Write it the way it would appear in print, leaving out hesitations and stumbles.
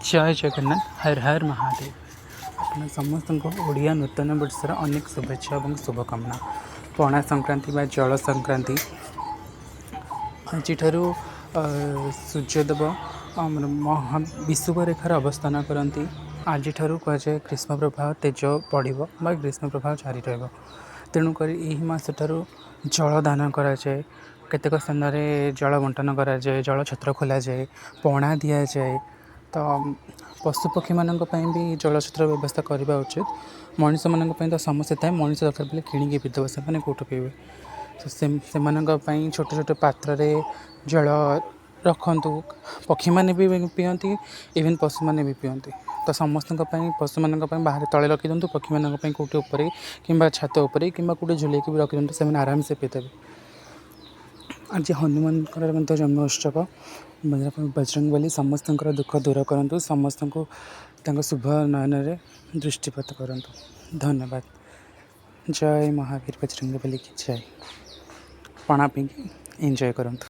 जय जगन्नाथ हर हर महादेव। ଆପଣ ସମସ୍ତଙ୍କୁ ଓଡ଼ିଆ ନୂତନ ବର୍ଷର ଅନେକ ଶୁଭେଚ୍ଛା ଏବଂ ଶୁଭକାମନା। ପଣା ସଂକ୍ରାନ୍ତି ବା ଜଳ ସଂକ୍ରାନ୍ତି ଆଜିଠାରୁ ସୂର୍ଯ୍ୟଦେବ ଆମର ବିଷୁବ ରେଖାରେ ଅବସ୍ଥାନ କରନ୍ତି। ଆଜିଠାରୁ କୁହାଯାଏ ଗ୍ରୀଷ୍ମ ପ୍ରବାହ ତେଜ ବଢ଼ିବ ବା ଗ୍ରୀଷ୍ମ ପ୍ରବାହ ଜାରି ରହିବ। ତେଣୁକରି ଏହି ମାସଠାରୁ ଜଳ ଦାନ କରାଯାଏ। କେତେକ ସ୍ଥାନରେ ଜଳ ବଣ୍ଟନ କରାଯାଏ, ଜଳ ଛତ୍ର ଖୋଲାଯାଏ, ପଣା ଦିଆଯାଏ। ତ ପଶୁପକ୍ଷୀମାନଙ୍କ ପାଇଁ ବି ଜଳଛତ୍ର ବ୍ୟବସ୍ଥା କରିବା ଉଚିତ। ମଣିଷମାନଙ୍କ ପାଇଁ ତ ସମସ୍ୟା ଥାଏ, ମଣିଷ ଦରକାର ପଡ଼ିଲେ କିଣିକି ପିଇଦେବ, ସେମାନେ କେଉଁଠୁ ପିଇବେ? ତ ସେମାନଙ୍କ ପାଇଁ ଛୋଟ ଛୋଟ ପାତ୍ରରେ ଜଳ ରଖନ୍ତୁ। ପକ୍ଷୀମାନେ ବି ପିଅନ୍ତି, ଇଭେନ୍ ପଶୁମାନେ ବି ପିଅନ୍ତି। ତ ସମସ୍ତଙ୍କ ପାଇଁ ପଶୁମାନଙ୍କ ପାଇଁ ବାହାରେ ତଳେ ରଖିଦିଅନ୍ତୁ, ପକ୍ଷୀମାନଙ୍କ ପାଇଁ କେଉଁଠି ଉପରେ କିମ୍ବା ଛାତ ଉପରେ କିମ୍ବା କେଉଁଠି ଝୁଲେଇକି ବି ରଖିଦିଅନ୍ତୁ, ସେମାନେ ଆରାମସେ ପିଇଦେବେ। ଆଜି ହନୁମାନଙ୍କର ମଧ୍ୟ ଜନ୍ମ ଉତ୍ସବ। ବଜରଙ୍ଗବଲି ସମସ୍ତଙ୍କର ଦୁଃଖ ଦୂର କରନ୍ତୁ, ସମସ୍ତଙ୍କୁ ତାଙ୍କ ଶୁଭ ନୟନରେ ଦୃଷ୍ଟିପାତ କରନ୍ତୁ। ଧନ୍ୟବାଦ। ଜୟ ମହାବୀର ବଜରଙ୍ଗବଲି କି ଜୟ। ପଣା ପିଇକି ଏନ୍ଜୟ କରନ୍ତୁ।